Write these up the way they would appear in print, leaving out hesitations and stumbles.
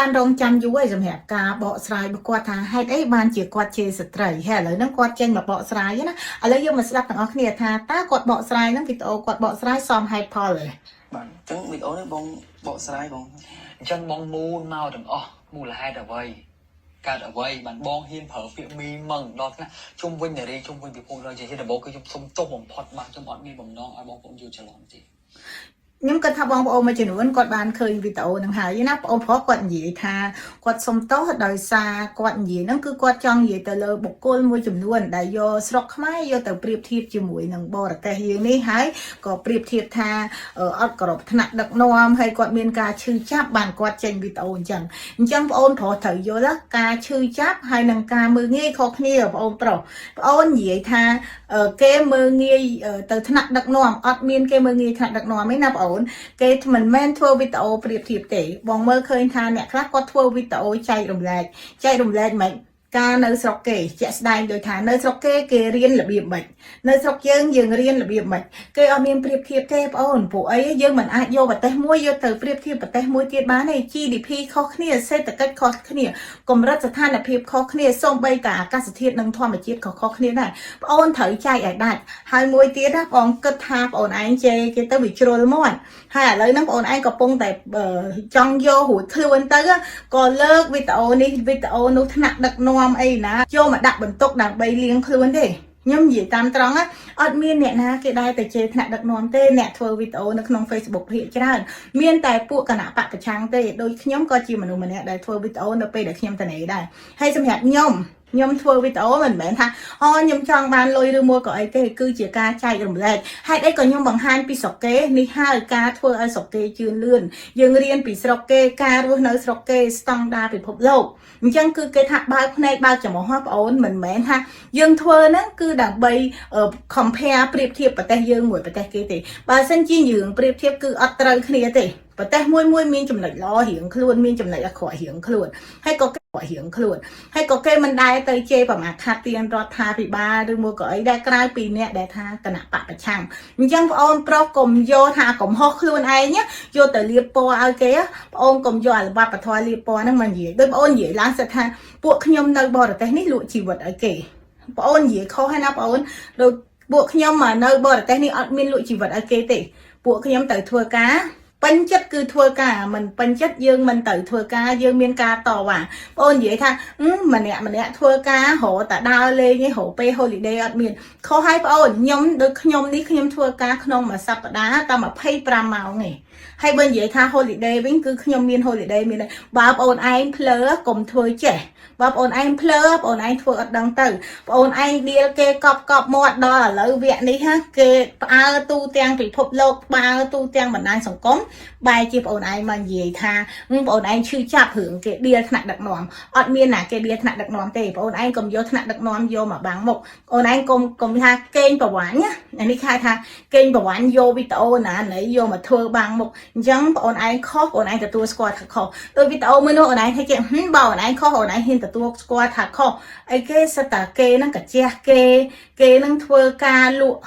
การรองจำยุ้ยสำหรับการเบาสายบกวาดทางให้ได้บานเจียกวาดเชสตรีแห่เลยนั่งกวาดเจนแบบเบาสายนะอะไรยังมาสลับต่างออกเนี่ยทาตากวาดเบาสายนั่งวิดีโอกวาดเบาสายซ้อมให้พอเลยbạn chứng bị ố đấy bông bộ slide bông chân bong mu mau đừng mu là hai đợt vây cả đợt vây bạn bong hiên phở phiện mi mừng đó thế chung quanh để đi chung quanh bị phụ rồi chỉ là bố cái chung sông trong bồng phật mà trong bọn mi bồng non ai bong cũng chưa trả lòng gì ខ្ញុំគិតថាបងប្អូនមួយចំនួនគាត់បានឃើញវីដេអូហ្នឹងហើយណាបងប្អូនគាត់និយាយថាគាត់សុំទោសដោយសារគាត់និយាយហ្នឹងគឺគាត់ចង់និយាយទៅលើបុគ្គលមួយចំនួនដែលយកស្រុកខ្មែរយកទៅប្រៀបធៀបជាមួយនឹងបរទេសយើងនេះហើយក៏ប្រៀបធៀបថាអត់គោរពថ្នាក់ដឹកនាំហើយគាត់មានការឈឺចាប់បានគាត់ចេញវីដេអូអញ្ចឹងបងប្អូនប្រុសត្រូវយល់ការឈឺចាប់ហើយនឹងការមើលងាយខុសគ្នាបងប្អូនប្រុសបងប្អូននិយាយថាគេមើលងាយទៅថ្នាក់ដឹកនាំអត់មានគេមើលងាយថ្នាក់ដឹកនាំទេណាបងគេមិនមែនធ្វើវីដេអូប្រៀបធៀបទេបងមើលឃើញថាអ្នកខ្លះគាត់ធ្វើវីដេអូចែករំលែកមិនការនៅស្រុកគេជាក់ស្ដែងដោយថានៅស្រុកគេរៀនរបៀបម៉េចនៅស្រុកយើងរៀនរបៀបម៉េចគេអត់មានប្រៀបធៀបទេបងអូនព្រោះអីយើងមិនអាចយកប្រទេសមួយយកទៅប្រៀបធៀបប្រទេសមួយទៀតបានទេ GDP ខុសគ្នាសេដ្ឋកិច្ចខុសគ្នាកម្រិតស្ថានភាពខុសគ្នាសូម្បីតែអាកាសធាតុនិងធម្មជាតិក៏ខុសគ្នាដែរបងអូនត្រូវចែកឲ្យដាច់ហើយមួយទៀតណាបងគិតថាបងអូនឯងជេរគេទៅវាជ្រុលមាត់ហើយឥឡូវហ្នឹងបងអូនឯងកំពុងតែចង់យករួចខ្លួនទៅក៏លើកវីដេអូនេះវីដេអូនោះថ្នាក់ដឹកនាំអីណាយកមកដាក់បន្ទុកដើម្បីលៀងខ្លួនទេខ្ញុំនិយាយតាមត្រង់អត់មានអ្នកណាគេដែរតែជេរថ្នាក់ដឹកនាំទេអ្នកធ្វើវីដេអូនៅក្នុង Facebook ភាគច្រើនមានតែពួកគណៈបកប្រឆាំងទេដូចខ្ញុំក៏ជាមនុស្សម្នាក់ដែលធ្វើវីដេអូនៅពេលដែលខ្ញុំតនេដែរហើយសម្រាប់ខ្ញុំធ្វើវីដេអូមិនមែនថាខ្ញុំចង់បានលុយឬមួយក៏អីទេគឺជាការចែករំលែកហេតុអីក៏ខ្ញុំបង្ហាញពីស្រុកគេនេះហើយការធ្វើឲ្យស្រុកគេជឿនលឿនយើងរៀនពីស្រុកគេការរស់នៅស្រុកគេស្តង់ដារពិភពលោកអញ្ចឹងគឺគេថាបើកភ្នែកបើកចំហបងប្អូនមិនមែនថាយើងធ្វើហ្នឹងគឺដើម្បី compare ប្រៀបធៀបប្រទេសយើងមួយប្រទេសគេទេបើសិនជាយើងប្រៀបធៀបគឺអត់ត្រូវគ្នាទេប្រទេសមួយមានចំណុចល្អរៀងខ្លួនមានចំណុចអាក្រក់រៀងខ្លួនហើយក៏គេមិនដែរទៅជេរប្រមាថខាត់ទៀនរដ្ឋាភិបាលឬមួយក៏អីដែរក្រៅពីអ្នកដែលថាគណៈបកប្រឆាំងអញ្ចឹងបងអូនប្រុសកុំយកថាកំហុសខ្លួនឯងយកទៅលាបពណ៌ឲ្យគេបងអូនកុំយកអលវត្តពធលាបពណ៌ហ្នឹងមកនិយាយដូចបងអូននិយាយឡើងសិតថាពួកខ្ញុំនៅបរទេសនេះលក់ជីវិតឲ្យគេបងអូននិយាយខុសហើយណាបងអូនដូចពួកខ្ញុំមកនៅបរទេសនេះអត់មានលក់ជីវិតឲ្យគេទេពួកខ្ញុំទៅធ្វើការពេញចិត្តគឺធ្វើការមិនពេញចិត្តយើងមិនទៅធ្វើការយើងមានការតវ៉ាបងអូននិយាយថាម្នាក់ធ្វើការរកតែដើរលេងឯងរកពេល holiday អត់មានខុសហើយបងអូនខ្ញុំដូចខ្ញុំនេះខ្ញុំធ្វើការក្នុងមួយសប្តាហ៍តែ25ម៉ោងឯងហើយបើនិយាយថា holiday វិញគឺខ្ញុំមាន holiday មានបើបងអូនឯងភ្លើកុំធ្វើចេះបើបងអូនឯងភ្លើបងអូនឯងធ្វើអត់ដឹងទៅបងអូនឯងឌីលគេកប់មាត់ដល់ឥឡូវវគ្គនេះគេផ្អើទូទាំងពិភពលោកផ្អើទូទាំងបណ្ដាញសង្គមបែរជាបងអូនឯងមកនិយាយថាបងអូនឯងឈឺចាប់រឿងគេឌីលថ្នាក់ដឹកនាំអត់មានណាគេឌីលថ្នាក់ដឹកនាំទេបងអូនឯងកុំយកថ្នាក់ដឹកនាំយកមកបាំងមុខអូនឯងកុំថាកេងប្រវ័ញ្ចអានេះគេថាកេងប្រវ័ញ្ចយកវីដេអូណាណីយកមកធ្វើបាំងមុខអញ្ចឹងបងអូនឯងខុសបងអូនឯងទទួលស្គាល់ថាខុសដោយវីដេអូមួយនោះអូនឯងថាចេះបើអូនឯងខុសអូនឯងហ៊ានទទួលស្គាល់ថាខុសអីគេសិតតាគេហ្នឹងកាជះគេនឹងធ្វើការលក់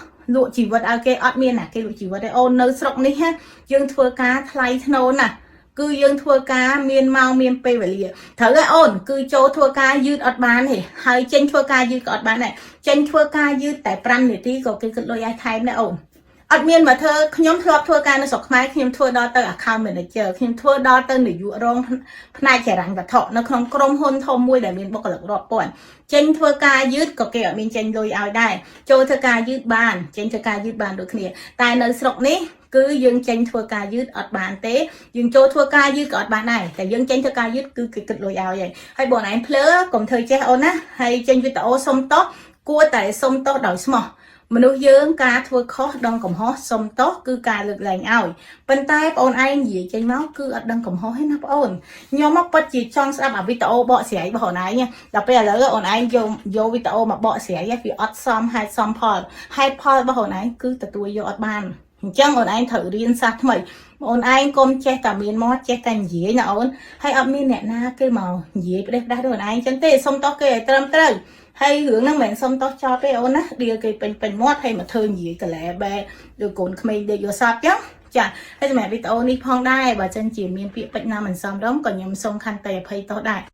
ជីវិតឲ្យគេអត់មានណាគេលក់ជីវិតទេអូននៅស្រុកនេះយើងធ្វើការថ្លៃថ្នូរណាគឺយើងធ្វើការមានម៉ោងមានពេលវេលាត្រូវហើយអូនគឺចូលធ្វើការយឺតអត់បានទេហើយចេញធ្វើការយឺតក៏អត់បានដែរចេញធ្វើការយឺតតែ5នាទីក៏គេគិតលុយឲ្យថែមដែរអូនអត់មានមកធ្វើខ្ញុំធ្លាប់ធ្វើការនៅស្រុកខ្មែរខ្ញុំធ្វើដល់ទៅ account manager ខ្ញុំធ្វើដល់ទៅនាយករងផ្នែកចរន្តវត្ថុនៅក្នុងក្រុមហ៊ុនធំមួយដែលមានបុគ្គលិករាប់ពាន់ចេញធ្វើការយឺតក៏គេអត់មានចេញលុយឲ្យដែរចូលធ្វើការយឺតបានចេញធ្វើការយឺតបានដូចគ្នាតែនៅស្រុកនេះគឺយើងចេញធ្វើការយឺតអត់បានទេយើងចូលធ្វើការយឺតក៏អត់បានដែរតែយើងចេញធ្វើការយឺតគឺគេគិតលុយឲ្យហើយបងឯងភ្លើកុំធ្វើចេះអូនណាហើយចេញវីដេអូសុំទោសគួរតែសុំទោសដោយស្មោះមនុស្សយើងការធ្វើខុសដឹងកំហុសសុំទោសគឺការលើកលែងឲ្យប៉ុន្តែបងអូនឯងនិយាយចេញមកគឺអត់ដឹងកំហុសទេណាបងអូនខ្ញុំមកពិតជាចង់ស្ដាប់អាវីដេអូបកស្រាយរបស់អូនឯងដល់ពេលឥឡូវអូនឯងយកវីដេអូមកបកស្រាយវាអត់សមហេតុសមផលរបស់អូនឯងគឺទទួលយកអត់បានអញ្ចឹងអូនឯងត្រូវរៀនសាស្ត្រថ្មីអូនឯងកុំចេះតែមានមាត់ចេះតែនិយាយណាអូនហើយអត់មានអ្នកណាគេមកនិយាយផ្ដេសផ្ដាស់ដូចអូនឯងអញ្ចឹងទេសុំទោសគេឲ្យត្រឹមត្រូវហើយរឿងហ្នឹងមិនមែនសុំទោសចោលទេអូនណាឌីលគេពេញមាត់ហើយមកធ្វើនិយាយកលែបែដូចកូនក្មេងដេកយកសពចឹង ចាហើយសម្រាប់វីដេអូនេះផងដែរបើចឹងជាមានពាក្យពេចន៍ណាមិនសមរម្យក៏ខ្ញុំសូមខន្តីអភ័យទោសដែរ